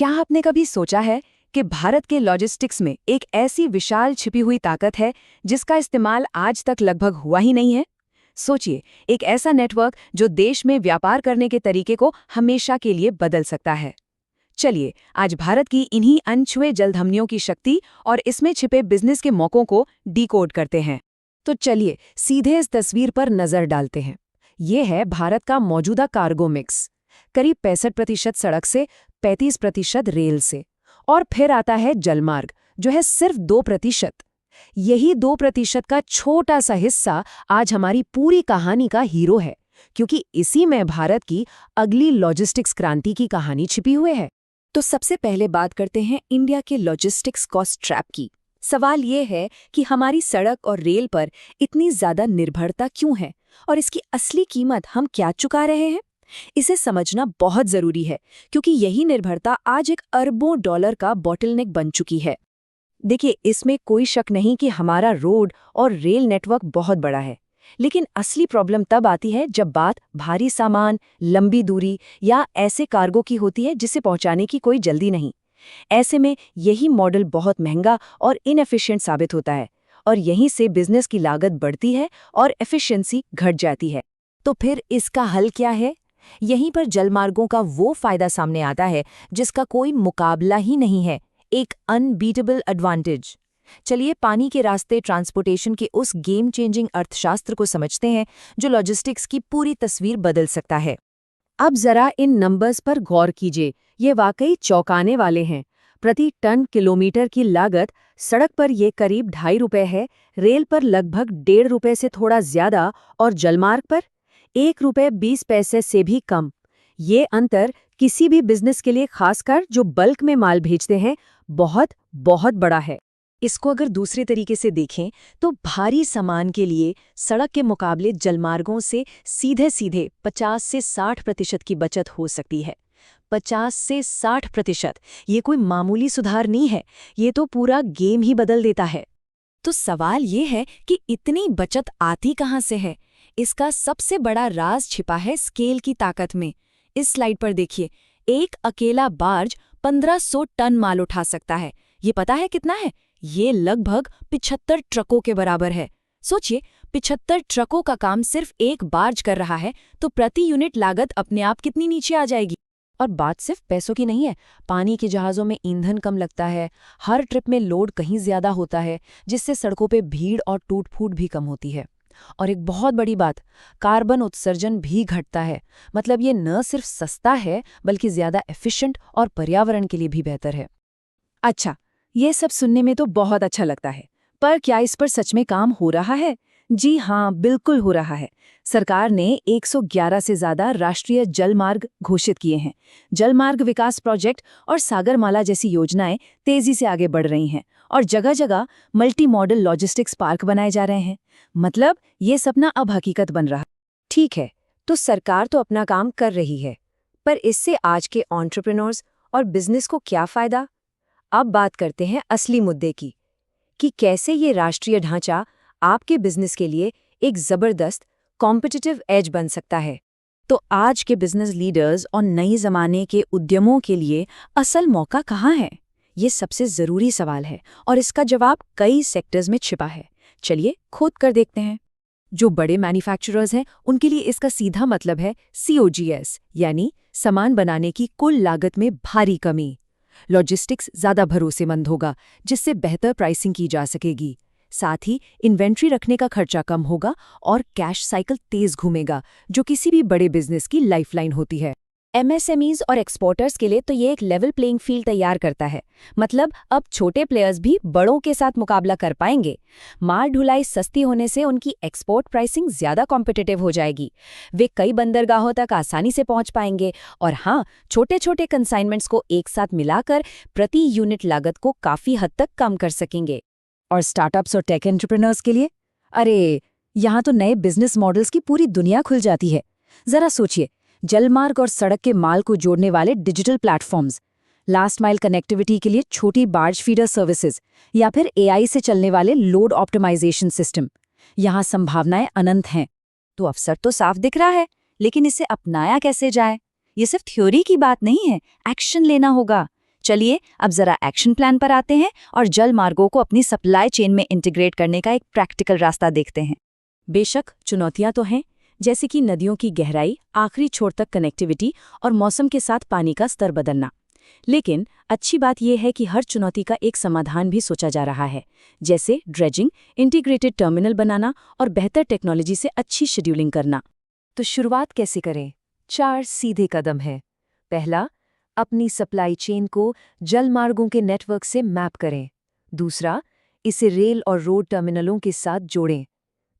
क्या आपने कभी सोचा है कि भारत के लॉजिस्टिक्स में एक ऐसी विशाल छिपी हुई ताकत है जिसका इस्तेमाल आज तक लगभग हुआ ही नहीं है? सोचिए, एक ऐसा नेटवर्क जो देश में व्यापार करने के तरीके को हमेशा के लिए बदल सकता है। चलिए, आज भारत की इन्हीं अनछुए जलधमनियों की शक्ति और इसमें छिपे बिजनेस के मौकों को डिकोड करते हैं। तो चलिए सीधे इस तस्वीर पर नजर डालते हैं। ये है भारत का मौजूदा कार्गो मिक्स। करीब 65% सड़क से, 35% रेल से, और फिर आता है जलमार्ग जो है सिर्फ 2%। यही 2% का छोटा सा हिस्सा आज हमारी पूरी कहानी का हीरो है, क्योंकि इसी में भारत की अगली लॉजिस्टिक्स क्रांति की कहानी छिपी हुई है। तो सबसे पहले बात करते हैं इंडिया के लॉजिस्टिक्स कॉस्ट ट्रैप की। सवाल ये है कि हमारी सड़क और रेल पर इतनी ज्यादा निर्भरता क्यों है और इसकी असली कीमत हम क्या चुका रहे हैं। इसे समझना बहुत जरूरी है, क्योंकि यही निर्भरता आज एक अरबों डॉलर का बॉटलनेक बन चुकी है। देखिए, इसमें कोई शक नहीं कि हमारा रोड और रेल नेटवर्क बहुत बड़ा है, लेकिन असली प्रॉब्लम तब आती है जब बात भारी सामान, लंबी दूरी या ऐसे कार्गो की होती है जिसे पहुंचाने की कोई जल्दी नहीं। ऐसे में यही मॉडल बहुत महंगा और इनएफिशिएंट साबित होता है, और यहीं से बिजनेस की लागत बढ़ती है और एफिशिएंसी घट जाती है। तो फिर इसका हल क्या है? यहीं पर जलमार्गों का वो फायदा सामने आता है जिसका कोई मुकाबला ही नहीं है, एक अनबीटेबल एडवांटेज। चलिए पानी के रास्ते ट्रांसपोर्टेशन के उस गेम चेंजिंग अर्थशास्त्र को समझते हैं जो लॉजिस्टिक्स की पूरी तस्वीर बदल सकता है। अब जरा इन नंबर्स पर गौर कीजिए, ये वाकई चौंकाने वाले हैं। प्रति टन किलोमीटर की लागत सड़क पर ये करीब ₹2.5 है, रेल पर लगभग ₹1.5 से थोड़ा ज्यादा और जलमार्ग पर ₹1.20 से भी कम। ये अंतर किसी भी बिजनेस के लिए, खासकर जो बल्क में माल भेजते हैं, बहुत बहुत बड़ा है। इसको अगर दूसरे तरीके से देखें तो भारी सामान के लिए सड़क के मुकाबले जलमार्गों से सीधे सीधे 50 से 60% की बचत हो सकती है। 50 से 60%, ये कोई मामूली सुधार नहीं है, ये तो पूरा गेम ही बदल देता है। तो सवाल ये है कि इतनी बचत आती कहाँ से है? इसका सबसे बड़ा राज छिपा है स्केल की ताकत में। इस स्लाइड पर देखिए, एक अकेला बार्ज 1500 टन माल उठा सकता है। ये पता है कितना है? ये लगभग 75 ट्रकों के बराबर है। सोचिए, 75 ट्रकों का काम सिर्फ एक बार्ज कर रहा है, तो प्रति यूनिट लागत अपने आप कितनी नीचे आ जाएगी। और बात सिर्फ पैसों की नहीं है, पानी के जहाज़ों में ईंधन कम लगता है, हर ट्रिप में लोड कहीं ज्यादा होता है, जिससे सड़कों पे भीड़ और टूट-फूट भी कम होती है। और एक बहुत बड़ी बात, कार्बन उत्सर्जन भी घटता है। मतलब ये न सिर्फ सस्ता है, बल्कि ज्यादा एफिशिएंट और पर्यावरण के लिए भी बेहतर है। अच्छा, ये सब सुनने में तो बहुत अच्छा लगता है, पर क्या इस पर सच में काम हो रहा है? जी हाँ, बिल्कुल हो रहा है। सरकार ने 111 से ज्यादा राष्ट्रीय जलमार्ग घोषित किए हैं। जलमार्ग विकास प्रोजेक्ट और सागरमाला जैसी योजनाएं तेजी से आगे बढ़ रही हैं, और जगह जगह मल्टी मॉडल लॉजिस्टिक्स पार्क बनाए जा रहे हैं। मतलब ये सपना अब हकीकत बन रहा। ठीक है, तो सरकार तो अपना काम कर रही है, पर इससे आज के एंटरप्रेन्योर्स और बिजनेस को क्या फायदा? अब बात करते हैं असली मुद्दे की, कि कैसे ये राष्ट्रीय ढांचा आपके बिजनेस के लिए एक जबरदस्त कॉम्पिटिटिव एज बन सकता है। तो आज के बिजनेस लीडर्स और नए जमाने के उद्यमों के लिए असल मौका कहाँ है? ये सबसे जरूरी सवाल है, और इसका जवाब कई सेक्टर्स में छिपा है। चलिए खोद कर देखते हैं। जो बड़े मैन्युफैक्चरर्स हैं, उनके लिए इसका सीधा मतलब है COGS, यानी सामान बनाने की कुल लागत में भारी कमी। लॉजिस्टिक्स ज्यादा भरोसेमंद होगा, जिससे बेहतर प्राइसिंग की जा सकेगी। साथ ही इन्वेंट्री रखने का खर्चा कम होगा और कैश साइकिल तेज घूमेगा, जो किसी भी बड़े बिजनेस की लाइफलाइन होती है। MSMEs और एक्सपोर्टर्स के लिए तो ये एक लेवल प्लेइंग फील्ड तैयार करता है। मतलब अब छोटे प्लेयर्स भी बड़ों के साथ मुकाबला कर पाएंगे। माल ढुलाई सस्ती होने से उनकी एक्सपोर्ट प्राइसिंग ज्यादा कॉम्पिटिटिव हो जाएगी। वे कई बंदरगाहों तक आसानी से पहुंच पाएंगे, और हाँ, छोटे छोटे कंसाइनमेंट्स को एक साथ मिलाकर प्रति यूनिट लागत को काफी हद तक कम कर सकेंगे। और स्टार्टअप्स और टेक एंटरप्रेन्योर्स के लिए, अरे यहाँ तो नए बिजनेस मॉडल्स की पूरी दुनिया खुल जाती है। जरा सोचिए, जलमार्ग और सड़क के माल को जोड़ने वाले digital platforms, last mile connectivity के लिए छोटी बार्ज फीडर सर्विसेज, या फिर AI से चलने वाले लोड ऑप्टिमाइजेशन सिस्टम। यहाँ संभावनाएं अनंत हैं। तो अवसर तो साफ दिख रहा है, लेकिन इसे अपनाया कैसे जाए? ये सिर्फ थ्योरी की बात नहीं है, एक्शन लेना होगा। चलिए अब जरा एक्शन प्लान पर आते हैं और जल मार्गों को अपनी सप्लाई चेन में इंटीग्रेट करने का एक प्रैक्टिकल रास्ता देखते हैं। बेशक चुनौतियां तो हैं, जैसे कि नदियों की गहराई, आखिरी छोर तक कनेक्टिविटी और मौसम के साथ पानी का स्तर बदलना। लेकिन अच्छी बात यह है कि हर चुनौती का एक समाधान भी सोचा जा रहा है, जैसे ड्रेजिंग, इंटीग्रेटेड टर्मिनल बनाना और बेहतर टेक्नोलॉजी से अच्छी शेड्यूलिंग करना। तो शुरुआत कैसे करें? 4 सीधे कदम हैं। पहला, अपनी सप्लाई चेन को जलमार्गों के नेटवर्क से मैप करें। दूसरा, इसे रेल और रोड टर्मिनलों के साथ जोड़ें।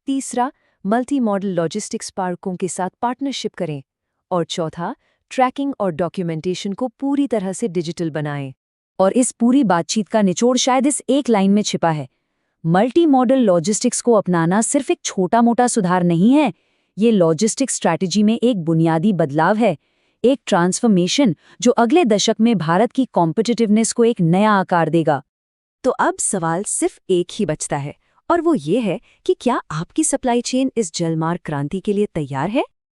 तीसरा, मल्टी मॉडल लॉजिस्टिक्स पार्कों के साथ पार्टनरशिप करें। और चौथा, ट्रैकिंग और डॉक्यूमेंटेशन को पूरी तरह से डिजिटल बनाएं। और इस पूरी बातचीत का निचोड़ शायद इस एक लाइन में छिपा है। मल्टी मॉडल लॉजिस्टिक्स को अपनाना सिर्फ एक छोटा-मोटा सुधार नहीं है, ये लॉजिस्टिक्स स्ट्रैटेजी में एक बुनियादी बदलाव है, एक ट्रांसफॉर्मेशन जो अगले दशक में भारत की कॉम्पिटिटिवनेस को एक नया आकार देगा। तो अब सवाल सिर्फ एक ही बचता है, और वो ये है कि क्या आपकी सप्लाई चेन इस जलमार्ग क्रांति के लिए तैयार है?